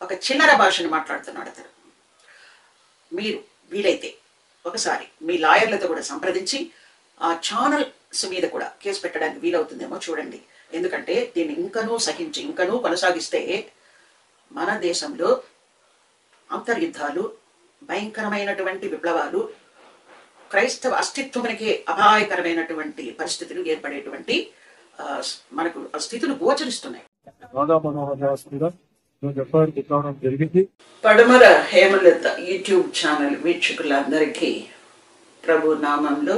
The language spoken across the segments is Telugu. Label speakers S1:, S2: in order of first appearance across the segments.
S1: ఒక చిల్లర భాషను మాట్లాడుతున్నాడు అతను. మీరు వీలైతే ఒకసారి మీ లాయర్లతో కూడా సంప్రదించి ఆ ఛానల్స్ మీద కూడా కేసు పెట్టడానికి వీలవుతుందేమో చూడండి. ఎందుకంటే దీన్ని ఇంకనూ కొనసాగిస్తే మన దేశంలో అంతర్యుద్ధాలు, భయంకరమైనటువంటి విప్లవాలు, క్రైస్తవ అస్తిత్వానికి అపాయకరమైనటువంటి పరిస్థితులు ఏర్పడేటువంటి మనకు స్థితులు గోచరిస్తున్నాయి. పడమర హేమలత యూట్యూబ్ ఛానల్ వీక్షకులందరికీ ప్రభు నామంలో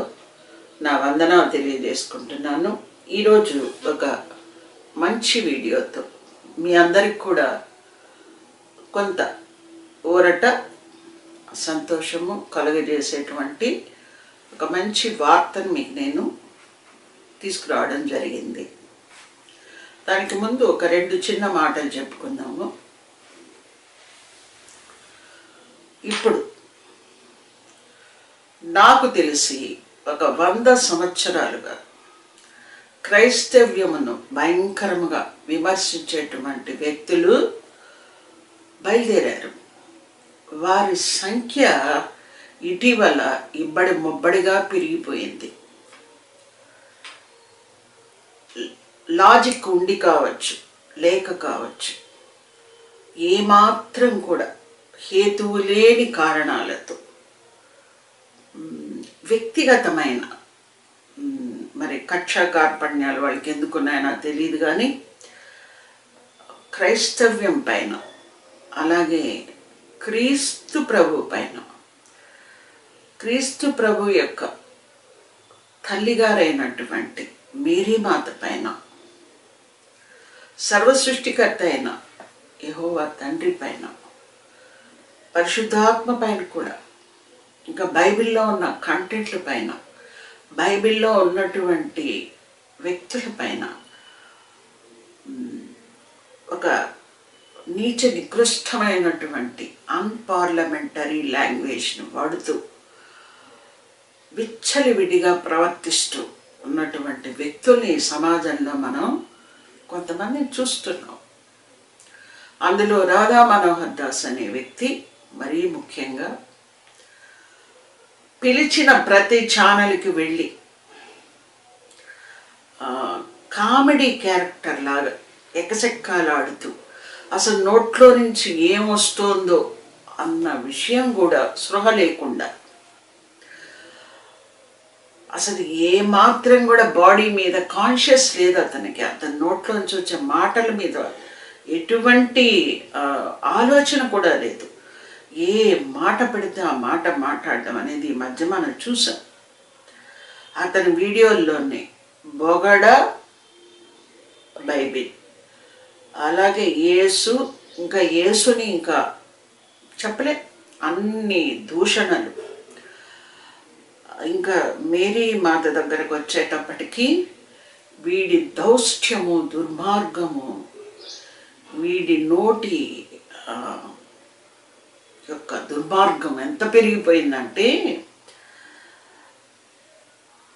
S1: నా వందనాలు తెలియజేసుకుంటున్నాను. ఈరోజు ఒక మంచి వీడియోతో మీ అందరికి కూడా కొంత ఊరట, సంతోషము కలుగజేసేటువంటి ఒక మంచి వార్తను మీకు నేను తీసుకురావడం జరిగింది. దానికి ముందు ఒక 2 చిన్న మాటలు చెప్పుకుందాము. ఇప్పుడు నాకు తెలిసి ఒక 100 సంవత్సరాలుగా క్రైస్తవ్యమును భయంకరముగా విమర్శించేటువంటి వ్యక్తులు బయలుదేరారు. వారి సంఖ్య ఇటీవల ఇబ్బడి ముబ్బడిగా పెరిగిపోయింది. లాజిక్ ఉండి కావచ్చు, లేక కావచ్చు, ఏమాత్రం కూడా హేతువు లేని కారణాలతో వ్యక్తిగతమైన మరి కక్ష కార్పణ్యాలు వాళ్ళకి ఎందుకున్నాయో తెలియదు, కానీ క్రైస్తవ్యం పైన, అలాగే క్రీస్తు ప్రభు పైన, క్రీస్తు ప్రభు యొక్క తల్లిగారైనటువంటి మేరీ మాత పైన, సర్వసృష్టికర్త అయిన యెహోవా తండ్రి పైన, పరిశుద్ధాత్మ పైన కూడా, ఇంకా బైబిల్లో ఉన్న కంటెంట్ల పైన, బైబిల్లో ఉన్నటువంటి వ్యక్తుల పైన ఒక నీచ నికృష్టమైనటువంటి అన్పార్లమెంటరీ లాంగ్వేజ్ను వాడుతూ విచ్చలివిడిగా ప్రవర్తిస్తూ ఉన్నటువంటి వ్యక్తుల్ని సమాజంలో మనం కొంతమందిని చూస్తున్నాం. అందులో రాధా మనోహర్ దాస్ అనే వ్యక్తి మరీ ముఖ్యంగా పిలిచిన ప్రతి ఛానల్కి వెళ్ళి కామెడీ క్యారెక్టర్ లాగా ఎకసెక్కాలాడుతూ అసలు నోట్లో నుంచి ఏమొస్తోందో అన్న విషయం కూడా స్పృహ లేకుండా, అసలు ఏ మాత్రం కూడా బాడీ మీద కాన్షియస్ లేదు అతనికి, అతని నోట్లోంచి వచ్చే మాటల మీద ఎటువంటి ఆలోచన కూడా లేదు. ఏ మాట పెడితే ఆ మాట మాట్లాడడం అనేది ఈ మధ్య మనం చూసాం. అతని వీడియోల్లోనే బొగడ, బైబిల్, అలాగే యేసు, ఇంకా యేసుని ఇంకా చెప్పలే అన్ని దూషణలు. ఇంకా మేరీ మాత దగ్గరకు వచ్చేటప్పటికీ వీడి దౌష్ట్యము, దుర్మార్గము, వీడి నోటి యొక్క దుర్మార్గం ఎంత పెరిగిపోయిందంటే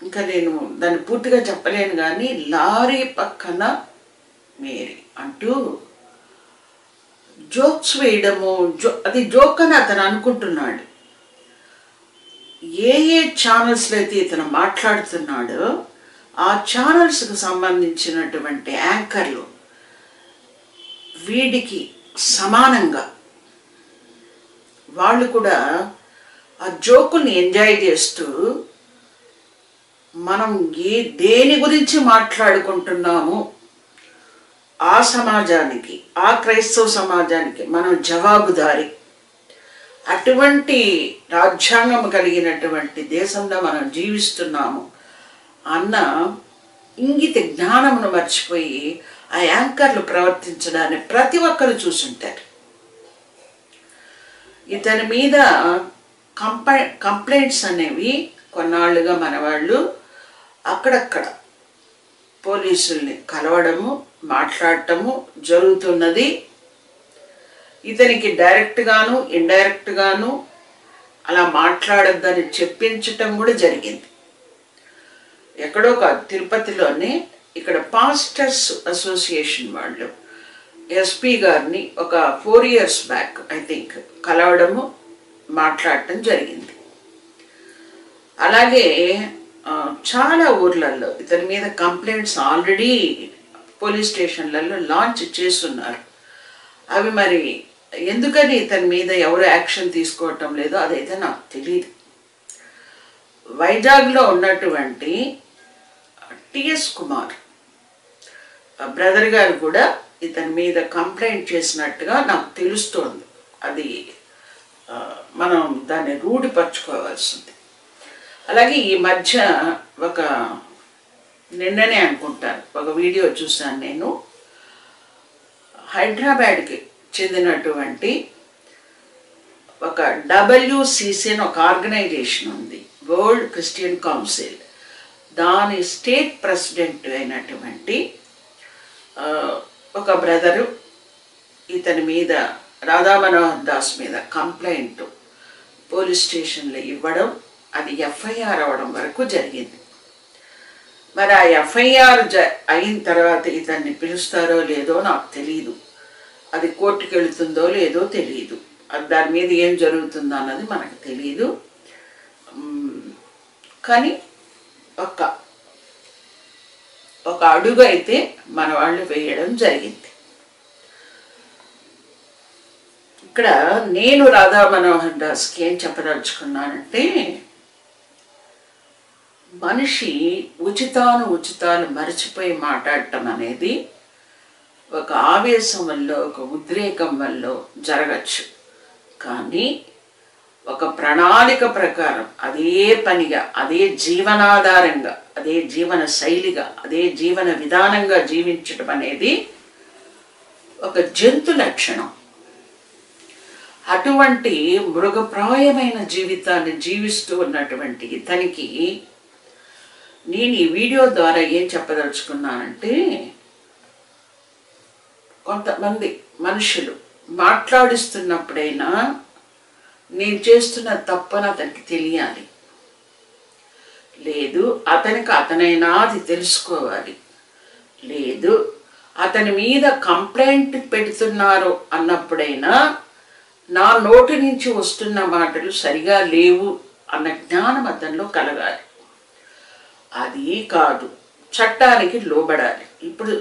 S1: ఇంకా నేను దాన్ని పూర్తిగా చెప్పలేను, కానీ లారీ పక్కన మేరీ అంటూ జోక్స్ వేయడము, అది జోక్ అని అతను అనుకుంటున్నాడు. ఏ ఛానల్స్లో అయితే ఇతను మాట్లాడుతున్నాడో ఆ ఛానల్స్కు సంబంధించినటువంటి యాంకర్లు వీడికి సమానంగా వాళ్ళు కూడా ఆ జోకుల్ని ఎంజాయ్ చేస్తూ మనం దేని గురించి మాట్లాడుకుంటున్నాము ఆ సమాజానికి, ఆ క్రైస్తవ సమాజానికి మనం జవాబుదారి, అటువంటి రాజ్యాంగం కలిగినటువంటి దేశంలో మనం జీవిస్తున్నాము అన్న ఇంగిత జ్ఞానమును మర్చిపోయి ఆ యాంకర్లు ప్రవర్తించడాన్ని ప్రతి ఒక్కరు చూసుంటారు. ఇతని మీద కంప్లైంట్స్ అనేవి కొన్నాళ్ళుగా మన వాళ్ళు అక్కడక్కడ పోలీసుల్ని కలవడము, మాట్లాడటము జరుగుతున్నది. ఇతనికి డైరెక్ట్గాను ఇండైరెక్ట్గాను అలా మాట్లాడొద్దని చెప్పించటం కూడా జరిగింది. ఎక్కడో కాదు, తిరుపతిలోనే ఇక్కడ పాస్టర్స్ అసోసియేషన్ వాళ్ళు ఎస్పీ గారిని ఒక 4 years బ్యాక్ ఐ థింక్ కలవడము మాట్లాడటం జరిగింది. అలాగే చాలా ఊర్లలో ఇతని మీద కంప్లైంట్స్ ఆల్రెడీ పోలీస్ స్టేషన్లలో లాంచ్ చేస్తున్నారు. అవి మరి ఎందుకని ఇతని మీద ఎవరు యాక్షన్ తీసుకోవటం లేదో అదైతే నాకు తెలియదు. వైజాగ్లో ఉన్నటువంటి టిఎస్ కుమార్ బ్రదర్ గారు కూడా ఇతని మీద కంప్లైంట్ చేసినట్టుగా నాకు తెలుస్తోంది. అది మనం దాన్ని రూఢిపరచుకోవాల్సింది. అలాగే ఈ మధ్య నిన్ననే అనుకుంటాను ఒక వీడియో చూశాను నేను. హైదరాబాద్కి చెందినటువంటి ఒక WCC అని ఒక ఆర్గనైజేషన్ ఉంది, వరల్డ్ క్రిస్టియన్ కౌన్సిల్. దాని స్టేట్ ప్రెసిడెంట్ అయినటువంటి ఒక బ్రదరు ఇతని మీద, రాధా మనోహర్ దాస్ మీద కంప్లైంట్ పోలీస్ స్టేషన్లో ఇవ్వడం, అది FIR అవ్వడం వరకు జరిగింది. మరి ఆ FIR అయిన తర్వాత ఇతన్ని పిలుస్తారో లేదో నాకు తెలియదు. అది కోర్టుకు వెళుతుందో లేదో తెలియదు. అది దాని మీద ఏం జరుగుతుందో అన్నది మనకు తెలియదు. కానీ ఒక అడుగు అయితే మన వాళ్ళు వేయడం జరిగింది. ఇక్కడ నేను రాధా మనోహర్ దాస్కి ఏం చెప్పదలుచుకున్నానంటే, మనిషి ఉచితాలు మరిచిపోయి మాట్లాడటం అనేది ఒక ఆవేశం వల్ల, ఒక ఉద్రేకం వల్ల జరగచ్చు. కానీ ఒక ప్రణాళిక ప్రకారం అదే పనిగా, అదే జీవనాధారంగా, అదే జీవన శైలిగా, అదే జీవన విధానంగా జీవించడం అనేది ఒక జంతు లక్షణం. అటువంటి మృగప్రాయమైన జీవితాన్ని జీవిస్తూ ఉన్నటువంటి ఇతనికి నేను ఈ వీడియో ద్వారా ఏం చెప్పదలుచుకున్నానంటే, కొంతమంది మనుషులు మాట్లాడిస్తున్నప్పుడైనా నేను చేస్తున్న తప్పని అతనికి తెలియాలి, లేదు అతనికి అతనైనా అది తెలుసుకోవాలి, లేదు అతని మీద కంప్లైంట్ పెడుతున్నారు అన్నప్పుడైనా నా నోటి నుంచి వస్తున్న మాటలు సరిగా లేవు అన్న జ్ఞానం అతనిలో కలగాలి. అది కాదు, చట్టానికి లోబడాలి. ఇప్పుడు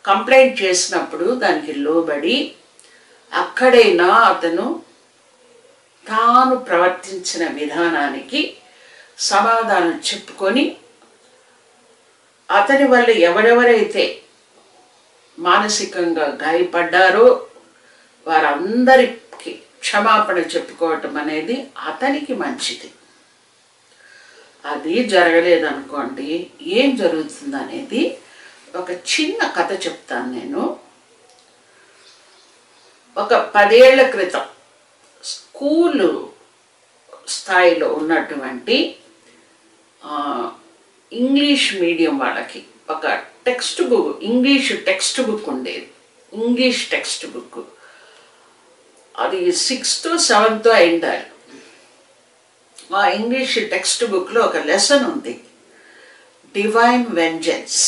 S1: కంప్లైంట్ చేసినప్పుడు దానికి లోబడి అక్కడైనా అతను తాను ప్రవర్తించిన విధానానికి సమాధానం చెప్పుకొని, అతని వల్ల ఎవరెవరైతే మానసికంగా గాయపడ్డారో వారందరికీ క్షమాపణ చెప్పుకోవటం అనేది అతనికి మంచిది. అది జరగలేదనుకోండి, ఏం జరుగుతుంది అనేది ఒక చిన్న కథ చెప్తాను నేను. ఒక 10 ఏళ్ల క్రితం స్కూలు స్థాయిలో ఉన్నటువంటి ఇంగ్లీష్ మీడియం వాళ్ళకి ఒక text book, English text book ఉండేది. ఇంగ్లీష్ టెక్స్ట్ బుక్ అది 6th 7th అయిండాలి. ఆ ఇంగ్లీష్ టెక్స్ట్ బుక్లో ఒక లెసన్ ఉంది, డివైన్ వెంజెన్స్,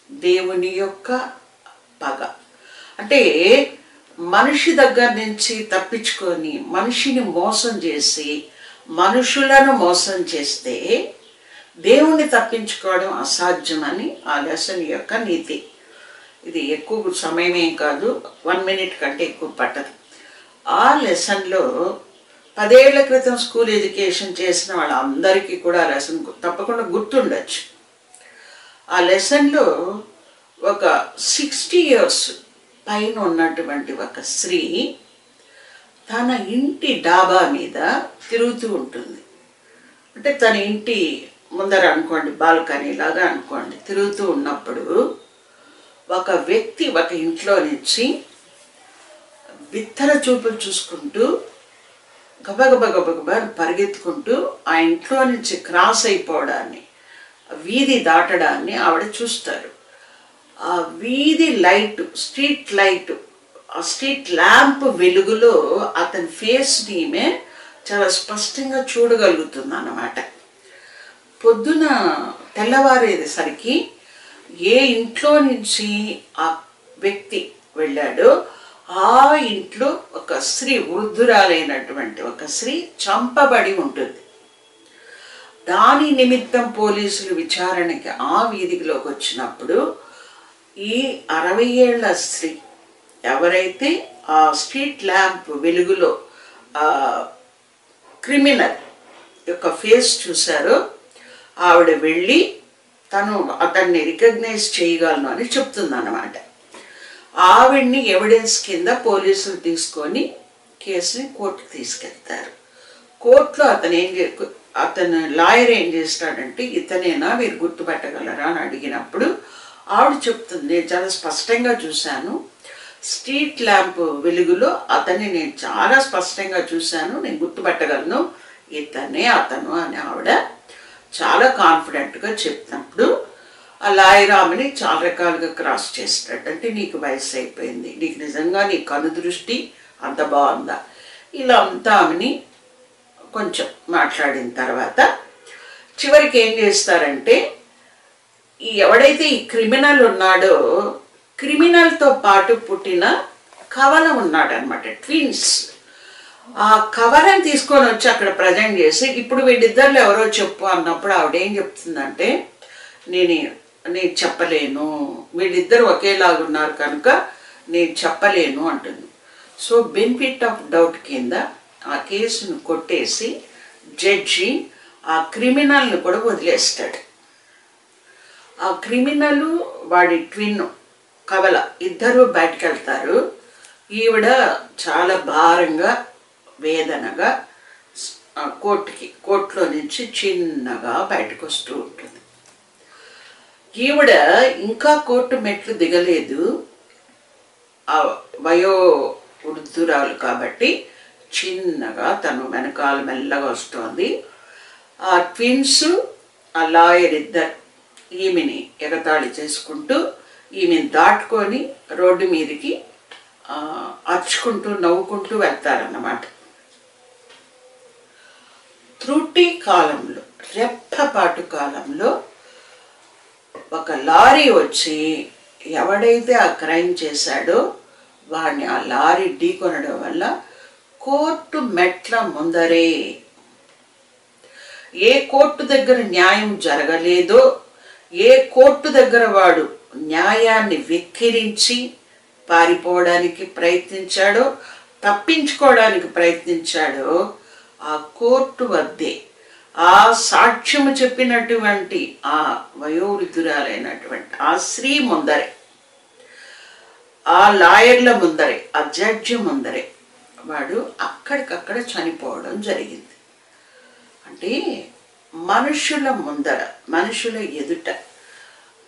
S1: దేవుని యొక్క పగ. అంటే మనిషి దగ్గర నుంచి తప్పించుకొని మనిషిని మోసం చేసి మనుషులను మోసం చేస్తే దేవుణ్ణి తప్పించుకోవడం అసాధ్యమని ఆ లెసన్ యొక్క నీతి. ఇది ఎక్కువ సమయం ఏం కాదు, 1 minute కంటే ఎక్కువ పట్టదు. ఆ లెసన్లో 10 ఏళ్ల క్రితం స్కూల్ ఎడ్యుకేషన్ చేసిన వాళ్ళందరికీ కూడా లెసన్ తప్పకుండా గుర్తుండొచ్చు. ఆ లెసన్లో ఒక 60 years పైన ఉన్నటువంటి ఒక స్త్రీ తన ఇంటి డాబా మీద తిరుగుతూ ఉంటుంది. అంటే తన ఇంటి ముందర అనుకోండి, బాల్కనీ లాగా అనుకోండి, తిరుగుతూ ఉన్నప్పుడు ఒక వ్యక్తి ఒక ఇంట్లో నుంచి బిత్తర చూపులు చూసుకుంటూ గబగబా పరిగెత్తుకుంటూ ఆ ఇంట్లో నుంచి క్రాస్ అయిపోవడాన్ని, వీధి దాటడాన్ని ఆవిడ చూస్తారు. ఆ వీధి లైట్, స్ట్రీట్ లైట్, ఆ స్ట్రీట్ ల్యాంప్ వెలుగులో అతని ఫేస్ని ఈమె చాలా స్పష్టంగా చూడగలుగుతుంది అన్నమాట. పొద్దున తెల్లవారేసరికి ఏ ఇంట్లో నుంచి ఆ వ్యక్తి వెళ్ళాడో ఆ ఇంట్లో ఒక స్త్రీ, వృద్ధురాలైనటువంటి ఒక స్త్రీ చంపబడి ఉంటుంది. దాని నిమిత్తం పోలీసులు విచారణకి ఆ వీధిలోకి వచ్చినప్పుడు ఈ 60 ఏళ్ల స్త్రీ ఎవరైతే ఆ స్ట్రీట్ ల్యాంప్ వెలుగులో క్రిమినల్ యొక్క ఫేస్ చూశారో ఆవిడ వెళ్ళి తను అతన్ని రికగ్నైజ్ చేయగలను అని చెప్తుంది అన్నమాట. ఆవిడ్ని ఎవిడెన్స్ కింద పోలీసులు తీసుకొని కేసుని కోర్టుకు తీసుకెళ్తారు. కోర్టులో అతను లాయర్ ఏం చేస్తాడంటే, ఇతనేనా మీరు గుర్తుపట్టగలరా అని అడిగినప్పుడు ఆవిడ చెప్తుంది, నేను చాలా స్పష్టంగా చూశాను, స్ట్రీట్ ల్యాంప్ వెలుగులో అతన్ని నేను చాలా స్పష్టంగా చూశాను, నేను గుర్తుపట్టగలను, ఇతనే అతను అని ఆవిడ చాలా కాన్ఫిడెంట్గా చెప్తున్నప్పుడు ఆ లాయర్ ఆమెని చాలా రకాలుగా క్రాస్ చేస్తాడు. అంటే నీకు వయసు అయిపోయింది, నీకు నిజంగా నీ కనుదృష్టి అంత బాగుందా, ఇలా అంతా ఆమెని కొంచెం మాట్లాడిన తర్వాత చివరికి ఏం చేస్తారంటే, ఎవడైతే ఈ క్రిమినల్ ఉన్నాడో క్రిమినల్తో పాటు పుట్టిన కవల ఉన్నాడు అనమాట, ట్విన్స్. ఆ కవలను తీసుకొని వచ్చి అక్కడ ప్రజెంట్ చేసి, ఇప్పుడు వీళ్ళిద్దరిలో ఎవరో చెప్పు అన్నప్పుడు ఆవిడేం చెప్తుందంటే, నేను చెప్పలేను, వీళ్ళిద్దరు ఒకేలాగున్నారు కనుక నేను చెప్పలేను అంటుంది. సో బెనిఫిట్ ఆఫ్ డౌట్ కింద ఆ కేసును కొట్టేసి జడ్జి ఆ క్రిమినల్ని కూడా వదిలేస్తాడు. ఆ క్రిమినల్ వాడి ట్విన్ కవల ఇద్దరు బయటకు వెళ్తారు. ఈవిడ చాలా భారంగా వేదనగా కోర్టులో నుంచి చిన్నగా బయటకు వస్తూ ఉంటుంది. ఈవిడ ఇంకా కోర్టు మెట్లు దిగలేదు, ఆ వయో వృద్ధురాలు కాబట్టి చిన్నగా తను వెనకాల మెల్లగా వస్తుంది. ఆ ట్విన్స్ ఆ లాయర్ ఇద్దరు ఈమెని ఎగతాళి చేసుకుంటూ ఈమెను దాటుకొని రోడ్డు మీదకి అర్చుకుంటూ నవ్వుకుంటూ వెళ్తారన్నమాట. త్రుటి కాలంలో, రెప్పపాటు కాలంలో ఒక లారీ వచ్చి ఎవడైతే ఆ క్రైమ్ చేశాడో వాడిని ఆ లారీ ఢీకొనడం వల్ల కోర్టు మెట్ల ముందరే, ఏ కోర్టు దగ్గర న్యాయం జరగలేదో, ఏ కోర్టు దగ్గర వాడు న్యాయాన్ని వెక్కిరించి పారిపోవడానికి ప్రయత్నించాడో, తప్పించుకోవడానికి ప్రయత్నించాడో, ఆ కోర్టు వద్దే ఆ సాక్ష్యము చెప్పినటువంటి ఆ వయోవృద్ధురాలైనటువంటి ఆ స్త్రీ ముందరే, ఆ లాయర్ల ముందరే, ఆ జడ్జి ముందరే వాడు అక్కడికక్కడ చనిపోవడం జరిగింది. అంటే మనుషుల ముందర, మనుషుల ఎదుట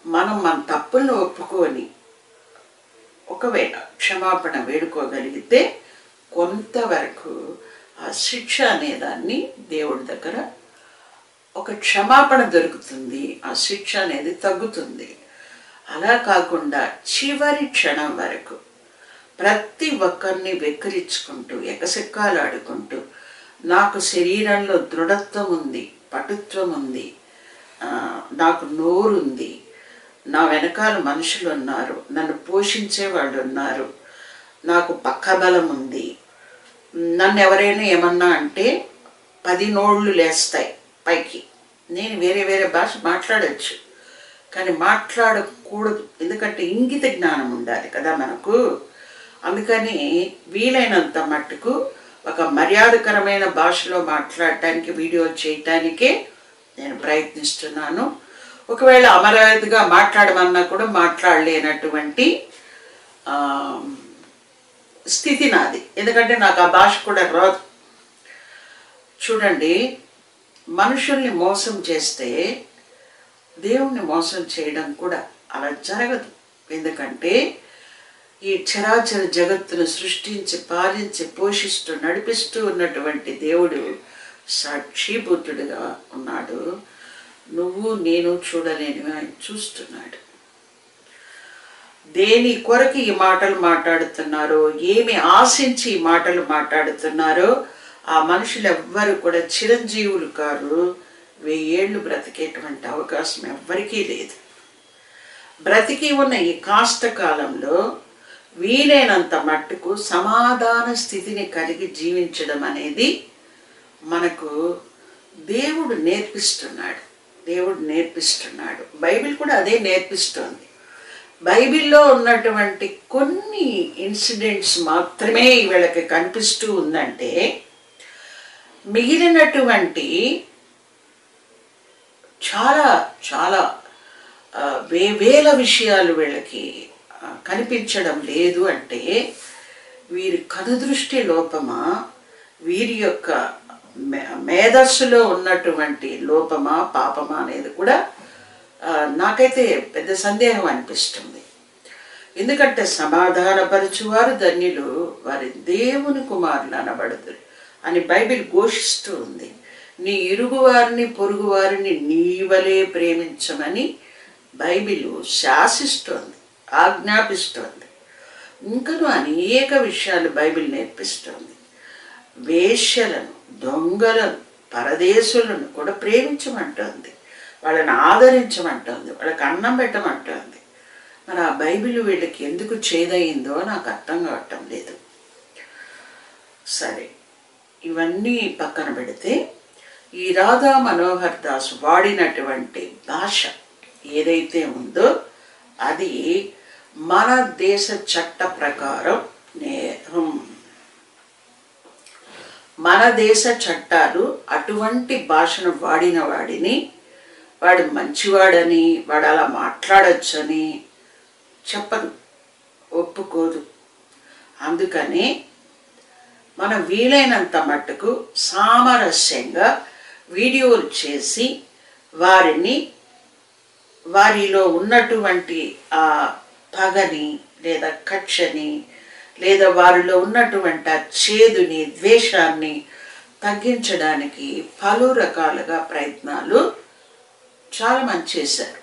S1: మనం మన తప్పులను ఒప్పుకొని ఒకవేళ క్షమాపణ వేడుకోగలిగితే కొంతవరకు ఆ శిక్ష అనేదాన్ని దేవుడి దగ్గర ఒక క్షమాపణ దొరుకుతుంది, ఆ శిక్ష అనేది తగ్గుతుంది. అలా కాకుండా చివరి క్షణం వరకు ప్రతి ఒక్కరిని వెక్కిరించుకుంటూ ఎకసెక్కాలాడుకుంటూ, నాకు శరీరంలో దృఢత్వం ఉంది, పటుత్వం ఉంది, నాకు నోరుంది, నా వెనకాల మనుషులు ఉన్నారు, నన్ను పోషించే వాళ్ళు ఉన్నారు, నాకు పక్కబలం ఉంది, నన్ను ఎవరైనా ఏమన్నా అంటే 10 నోళ్ళు లేస్తాయి పైకి, నేను వేరే వేరే భాష మాట్లాడచ్చు కానీ మాట్లాడకూడదు, ఎందుకంటే ఇంగిత జ్ఞానం ఉండాలి కదా మనకు. అందుకని వీలైనంత మట్టుకు ఒక మర్యాదకరమైన భాషలో మాట్లాడటానికి, వీడియో చేయటానికే నేను ప్రయత్నిస్తున్నాను. ఒకవేళ అమరావతిగా మాట్లాడమన్నా కూడా మాట్లాడలేనటువంటి స్థితి నాది, ఎందుకంటే నాకు ఆ భాష కూడా రాదు. చూడండి, మనుషుల్ని మోసం చేస్తే దేవుణ్ణి మోసం చేయడం కూడా అలా జరగదు. ఎందుకంటే ఈ చరాచర జగత్తును సృష్టించి, పాలించి, పోషిస్తూ, నడిపిస్తూ ఉన్నటువంటి దేవుడు సాక్షిభూతుడిగా ఉన్నాడు. నువ్వు నేను చూడలేనివి ఆయన చూస్తున్నాడు. దేని కొరకు ఈ మాటలు మాట్లాడుతున్నారో, ఏమి ఆశించి ఈ మాటలు మాట్లాడుతున్నారో ఆ మనుషులు ఎవ్వరు కూడా చిరంజీవులు కారు. 1000 ఏళ్ళు బ్రతికేటువంటి అవకాశం ఎవ్వరికీ లేదు. బ్రతికి ఉన్న ఈ కాస్త కాలంలో వీలైనంత మట్టుకు సమాధాన స్థితిని కలిగి జీవించడం అనేది మనకు దేవుడు నేర్పిస్తున్నాడు. బైబిల్ కూడా అదే నేర్పిస్తుంది. బైబిల్లో ఉన్నటువంటి కొన్ని ఇన్సిడెంట్స్ మాత్రమే వీళ్ళకి కనిపిస్తూ ఉందంటే, మిగిలినటువంటి చాలా చాలా వేల విషయాలు వీళ్ళకి కనిపించడం లేదు. అంటే వీరి కనుదృష్టి లోపమా, వీరి యొక్క మేధస్సులో ఉన్నటువంటి లోపమా పాపమా అనేది కూడా నాకైతే పెద్ద సందేహం అనిపిస్తుంది. ఎందుకంటే సమాధానపరచువారు ధన్యులు, వారి దేవుని కుమారులు అనబడుదురు అని బైబిల్ ఘోషిస్తూ ఉంది. నీ ఇరుగువారిని పొరుగువారిని నీవలే ప్రేమించమని బైబిల్ శాసిస్తోంది, ఆజ్ఞాపిస్తోంది. ఇంకను అనేక విషయాలు బైబిల్ నేర్పిస్తోంది. వేశ్యలను, దొంగలను, పరదేశులను కూడా ప్రేమించమంటోంది, వాళ్ళని ఆదరించమంటోంది, వాళ్ళకి అన్నం పెట్టమంటోంది. మరి ఆ బైబిల్ వీళ్ళకి ఎందుకు చేదయిందో నాకు అర్థం కావటం లేదు. సరే, ఇవన్నీ పక్కన పెడితే ఈ రాధా మనోహర్ దాస్ వాడినటువంటి భాష ఏదైతే ఉందో అది మన దేశ చట్ట ప్రకారం మన దేశ చట్టాలు అటువంటి భాషను వాడిన వాడిని వాడు మంచివాడని, వాడు అలా మాట్లాడొచ్చని చెప్పదు, ఒప్పుకోదు. అందుకని మనం వీలైనంత మట్టుకు సామరస్యంగా వీడియోలు చేసి వారిలో ఉన్నటువంటి ఆ పగని లేదా కక్షని లేదా వారిలో ఉన్నటువంటి ఆ చేదుని, ద్వేషాన్ని తగ్గించడానికి పలు రకాలుగా ప్రయత్నాలు చాలామంది చేశారు.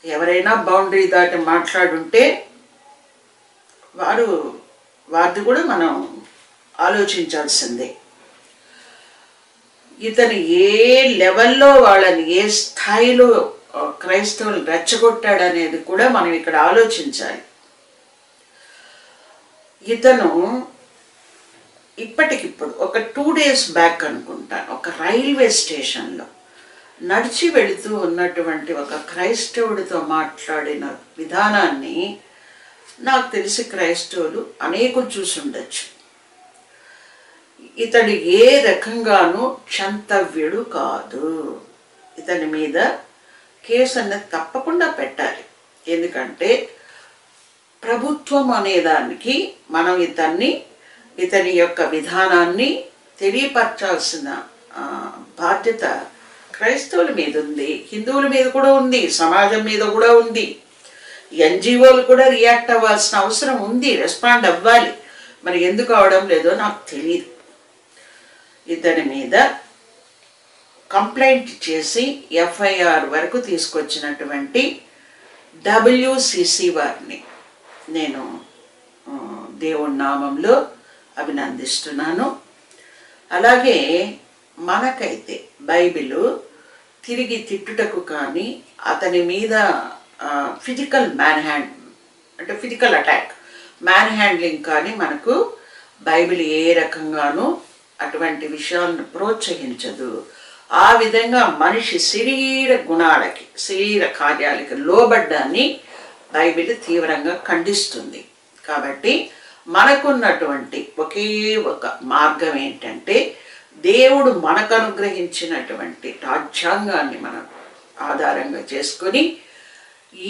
S1: ఎవరైనా బౌండరీ దాటి మాట్లాడుంటే వారిది కూడా మనం ఆలోచించాల్సిందే. ఇతను ఏ లెవెల్లో వాళ్ళని, ఏ స్థాయిలో క్రైస్తవులు రెచ్చగొట్టాడనేది కూడా మనం ఇక్కడ ఆలోచించాలి. ఇతను ఇప్పటికిప్పుడు ఒక 2 days బ్యాక్ అనుకుంటాను, ఒక రైల్వే స్టేషన్లో నడిచి వెళుతూ ఉన్నటువంటి ఒక క్రైస్తవుడితో మాట్లాడిన విధానాన్ని నాకు తెలిసి క్రైస్తవులు అనేకులు చూసుండొచ్చు. ఇతడు ఏ రకంగానూ క్షంతవ్యుడు కాదు. ఇతని మీద కేసు అన్నది తప్పకుండా పెట్టాలి. ఎందుకంటే ప్రభుత్వం అనేదానికి మనం ఇతని యొక్క విధానాన్ని తెలియపరచాల్సిన బాధ్యత క్రైస్తవుల మీద ఉంది, హిందువుల మీద కూడా ఉంది, సమాజం మీద కూడా ఉంది. ఎన్జిఓలు కూడా రియాక్ట్ అవ్వాల్సిన అవసరం ఉంది, రెస్పాండ్ అవ్వాలి. మరి ఎందుకు అవడం లేదో నాకు తెలియదు. ఇతని మీద కంప్లైంట్ చేసి ఎఫ్ఐఆర్ వరకు తీసుకొచ్చినటువంటి WCC వారిని నేను దేవుడి నామంలో అభినందిస్తున్నాను. అలాగే మనకైతే బైబిలు తిరిగి తిట్టుటకు కానీ, అతని మీద ఫిజికల్ అటాక్, మ్యాన్ హ్యాండ్లింగ్ కానీ మనకు బైబిల్ ఏ రకంగానూ అటువంటి విషయాలను ప్రోత్సహించదు. ఆ విధంగా మనిషి శరీర గుణాలకి, శరీర కార్యాలకి లోబడ్డాన్ని బైబిల్ తీవ్రంగా ఖండిస్తుంది. కాబట్టి మనకున్నటువంటి ఒకే ఒక మార్గం ఏంటంటే, దేవుడు మనకు అనుగ్రహించినటువంటి రాజ్యాంగాన్ని మనం ఆధారంగా చేసుకొని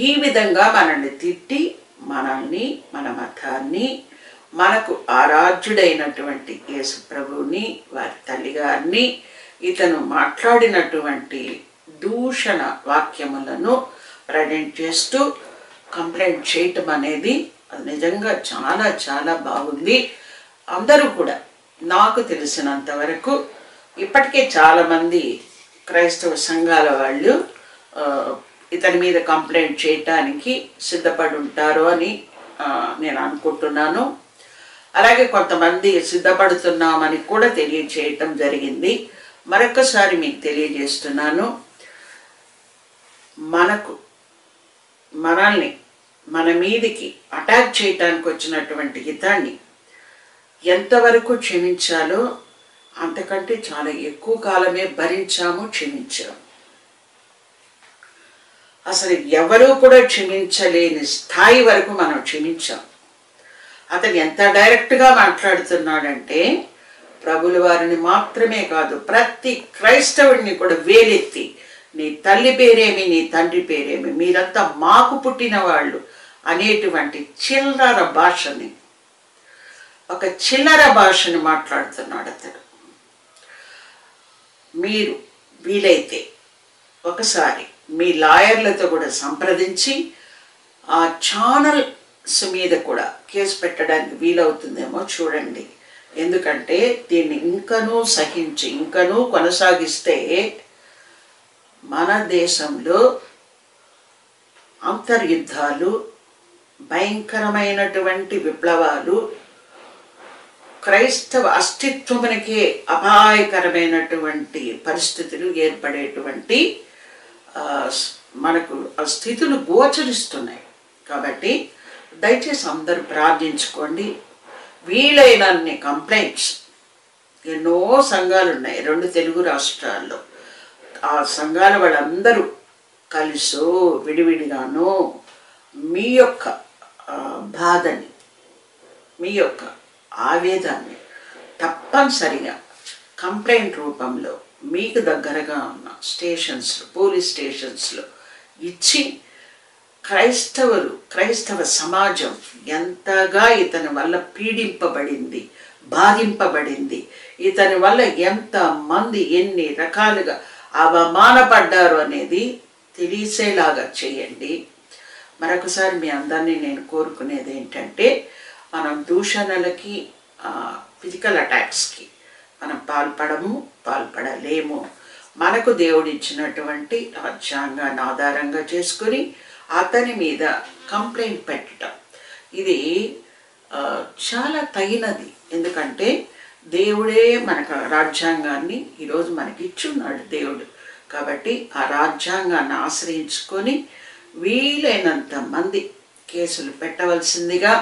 S1: ఈ విధంగా మనల్ని తిట్టి, మనల్ని, మన మతాన్ని, మనకు ఆరాధ్యుడైనటువంటి యేసు ప్రభువుని, వారి తల్లిగారిని, ఇతను మాట్లాడినటువంటి దూషణ వాక్యములను ప్రజెంట్ చేస్తూ కంప్లైంట్ చేయటం అనేది అది నిజంగా చాలా చాలా బాగుంది. అందరూ కూడా నాకు తెలిసినంత వరకు ఇప్పటికే చాలామంది క్రైస్తవ సంఘాల వాళ్ళు ఇతని మీద కంప్లైంట్ చేయటానికి సిద్ధపడి ఉంటారు అని నేను అనుకుంటున్నాను. అలాగే కొంతమంది సిద్ధపడుతున్నామని కూడా తెలియజేయటం జరిగింది. మరొకసారి మీకు తెలియజేస్తున్నాను, మనల్ని మన మీదికి అటాక్ చేయటానికి వచ్చినటువంటి హితాన్ని ఎంతవరకు క్షమించాలో అంతకంటే చాలా ఎక్కువ కాలమే భరించాము, క్షమించాము. అసలు ఎవరూ కూడా క్షమించలేని స్థాయి వరకు మనం క్షమించాం. అతను ఎంత డైరెక్ట్గా మాట్లాడుతున్నాడంటే ప్రభుల వారిని మాత్రమే కాదు, ప్రతి క్రైస్తవుడిని కూడా వేలెత్తి నీ తల్లి పేరేమి, నీ తండ్రి పేరేమి, మీరంతా మాకు పుట్టిన వాళ్ళు అనేటువంటి చిల్లర భాషని, ఒక చిల్లర భాషని మాట్లాడుతున్నాడు అతడు. మీరు వీలైతే ఒకసారి మీ లాయర్లతో కూడా సంప్రదించి ఆ ఛానల్స్ మీద కూడా కేసు పెట్టడానికి వీలవుతుందేమో చూడండి. ఎందుకంటే దీన్ని ఇంకనూ కొనసాగిస్తే మన దేశంలో అంతర్యుద్ధాలు, భయంకరమైనటువంటి విప్లవాలు, క్రైస్తవ అస్తిత్వమునికే అపాయకరమైనటువంటి పరిస్థితులు ఏర్పడేటువంటి మనకు ఆ స్థితులు గోచరిస్తున్నాయి. కాబట్టి దయచేసి అందరూ ప్రార్థించుకోండి. వీలైనన్ని కంప్లైంట్స్, ఎన్నో సంఘాలు ఉన్నాయి 2 తెలుగు రాష్ట్రాల్లో. ఆ సంఘాల వాళ్ళందరూ కలిసో విడివిడిగానో మీ యొక్క బాధని, మీ యొక్క ఆవేదాన్ని తప్పనిసరిగా కంప్లైంట్ రూపంలో మీకు దగ్గరగా ఉన్న స్టేషన్స్లో, పోలీస్ స్టేషన్స్లో ఇచ్చి క్రైస్తవ సమాజం ఎంతగా ఇతని వల్ల పీడింపబడింది, బాధింపబడింది, ఇతని వల్ల ఎంతమంది ఎన్ని రకాలుగా అవమానపడ్డారు అనేది తెలిసేలాగా చేయండి. మరొకసారి మీ అందరినీ నేను కోరుకునేది ఏంటంటే, మనం దూషణలకి, ఫిజికల్ అటాక్స్కి మనం పాల్పడలేము. మనకు దేవుడిచ్చినటువంటి రాజ్యాంగాన్ని ఆధారంగా చేసుకుని అతని మీద కంప్లైంట్ పెట్టడం ఇది చాలా తగినది. ఎందుకంటే దేవుడే మనకు రాజ్యాంగాన్ని ఈరోజు మనకి ఇచ్చున్నాడు దేవుడు. కాబట్టి ఆ రాజ్యాంగాన్ని ఆశ్రయించుకొని వీలైనంత మంది కేసులు పెట్టవలసిందిగా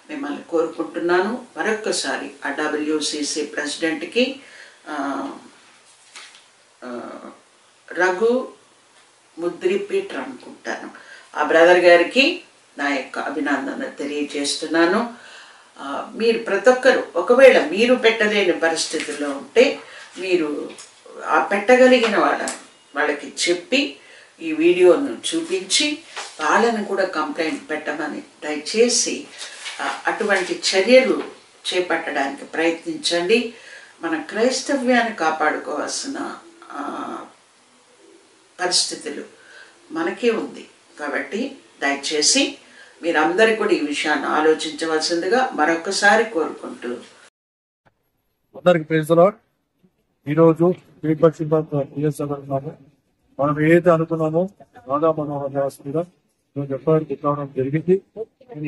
S1: మిమ్మల్ని కోరుకుంటున్నాను. మరొక్కసారి ఆ WCC ప్రెసిడెంట్కి, రఘు ముద్రిపీటర్ అనుకుంటాను, ఆ బ్రదర్ గారికి నా యొక్క అభినందన తెలియజేస్తున్నాను. మీరు ప్రతి ఒక్కరు ఒకవేళ మీరు పెట్టలేని పరిస్థితుల్లో ఉంటే మీరు ఆ పెట్టగలిగిన వాళ్ళకి చెప్పి ఈ వీడియోను చూపించి వాళ్ళని కూడా కంప్లైంట్ పెట్టమని దయచేసి అటువంటి చర్యలు చేపట్టడానికి ప్రయత్నించండి. మన క్రైస్తవ్యాన్ని కాపాడుకోవాల్సిన పరిస్థితులు మనకే ఉంది. కాబట్టి దయచేసి మీరందరూ కూడా ఈ విషయాన్ని ఆలోచించవలసిందిగా మరొకసారి కోరుకుంటూ,
S2: అందరికి ప్రైజ్ ది లార్డ్. ఈరోజు మనం ఏదైతే అనుకున్నామో రాధా మనోహర్ దాస్ మీద జరిగింది.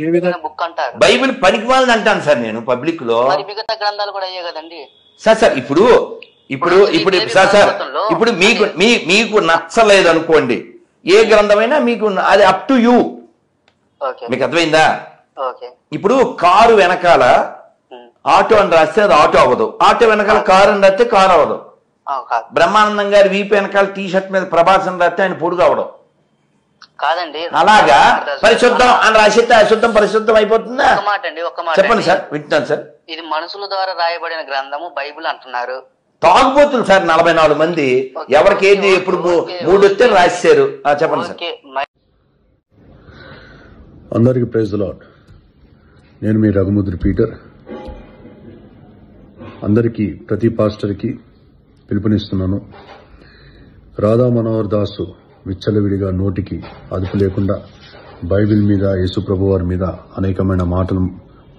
S2: ఏ విధంగా
S3: బుక్ అంటారు,
S4: బైబిల్ పనికి వాళ్ళని అంటాను సార్ నేను పబ్లిక్ లో.
S3: మిగతా గ్రంథాలు కూడా అయ్యే కదండి
S4: సార్. ఇప్పుడు సార్ ఇప్పుడు మీకు నచ్చలేదు అనుకోండి, ఏ గ్రంథమైనా మీకు అది అప్ టు యూ. మీకు అర్థమైందా? ఇప్పుడు కారు వెనకాల ఆటో అని రాస్తే అది ఆటో అవ్వదు, ఆటో వెనకాల కారు అని రాస్తే కారు అవ్వదు. బ్రహ్మానందం గారి వీపు వెనకాల టీషర్ట్ మీద ప్రభాస్ అని రాస్తే ఆయన పొడుగు అవడం
S3: కాదండి.
S4: అలాగా పరిశుద్ధం అని రాసిస్తే అశుద్ధం పరిశుద్ధం అయిపోతుందా? చెప్పండి సార్, వింటాను సార్.
S3: ఇది మనుషుల ద్వారా రాయబడిన గ్రంథము బైబిల్ అంటున్నారు.
S4: తాగుబోతులు సార్ 44 మంది, ఎవరికి ఏంటి ఎప్పుడు 3 వస్తే రాశారు. చెప్పండి సార్.
S2: అందరికి ప్రైజ్ ది లార్డ్. నేను మీ రఘుముద్రి పీటర్. అందరికీ, ప్రతి పాస్టర్కి పిలుపునిస్తున్నాను. రాధా మనోహర్ దాసు విచ్చలవిడిగా నోటికి అదుపు లేకుండా బైబిల్ మీద, యేసు ప్రభు వారి మీద అనేకమైన మాటలు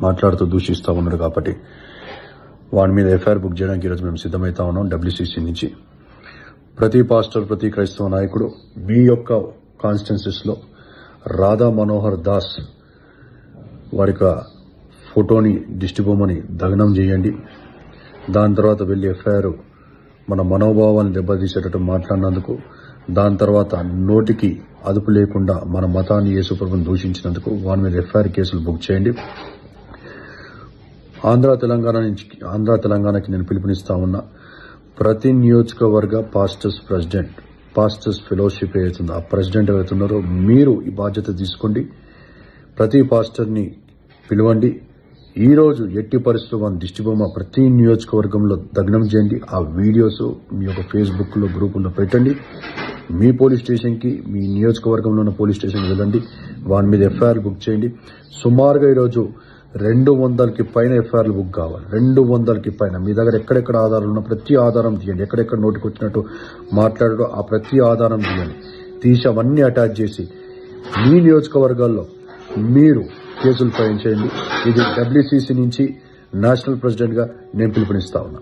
S2: మాట్లాడుతూ దూషిస్తూ ఉన్నాడు. కాబట్టి వాడి మీద ఎఫ్ఐఆర్ బుక్ చేయడానికి ఈరోజు మేము సిద్ధమవుతా ఉన్నాం WCC నుంచి. ప్రతి పాస్టర్, ప్రతి క్రైస్తవ నాయకుడు మీ యొక్క కాన్స్టిట్యున్సీస్ లో రాధా మనోహర్ దాస్ వారి ఫోటోని, దిష్టిబొమ్మని దగ్నం చేయండి. దాని తర్వాత వెళ్లి ఎఫ్ఐఆర్ మన మనోభావాన్ని దెబ్బతీసేటట్టు మాట్లాడినందుకు దాని తర్వాత నోటికి అదుపు లేకుండా మన మతాన్ని యేసుప్రభుని దూషించినందుకు వారి మీద ఎఫ్ఐఆర్ కేసులు బుక్ చేయండి. ఆంధ్ర తెలంగాణకి నేను పిలుపునిస్తా ఉన్నా. ప్రతి నియోజకవర్గ పాస్టర్స్ ఫెలోషిప్ ఏదైతుందో ఆ ప్రెసిడెంట్ ఎవరైతున్నారో మీరు ఈ బాధ్యత తీసుకోండి. ప్రతి పాస్టర్ని పిలవండి. ఈ రోజు ఎట్టి పరిస్థితుల్లో మన దిష్టిబొమ్మ ప్రతి నియోజకవర్గంలో దగ్నం చేయండి. ఆ వీడియోస్ మీ యొక్క ఫేస్బుక్ లో గ్రూపుల్లో పెట్టండి. మీ పోలీస్ స్టేషన్ కి, మీ నియోజకవర్గంలో ఉన్న పోలీస్ స్టేషన్ వెళ్ళండి. వాని మీద ఎఫ్ఐఆర్ బుక్ చేయండి. సుమారుగా ఈరోజు 200కి పైన ఎఫ్ఐఆర్లు బుక్ కావాలి. 200కి పైన. మీ దగ్గర ఎక్కడెక్కడ ఆధారాలు ఉన్నా ప్రతి ఆధారం తీయండి. ఎక్కడెక్కడ నోటికి వచ్చినట్టు మాట్లాడడం ఆ ప్రతి ఆధారం తీయండి. తీసి అవన్నీ అటాచ్ చేసి మీ నియోజకవర్గాల్లో మీరు కేసులు ఫైల్ చేయండి. ఇది WCC నుంచి నేషనల్ ప్రెసిడెంట్ గా నేను పిలుపునిస్తా ఉన్నా.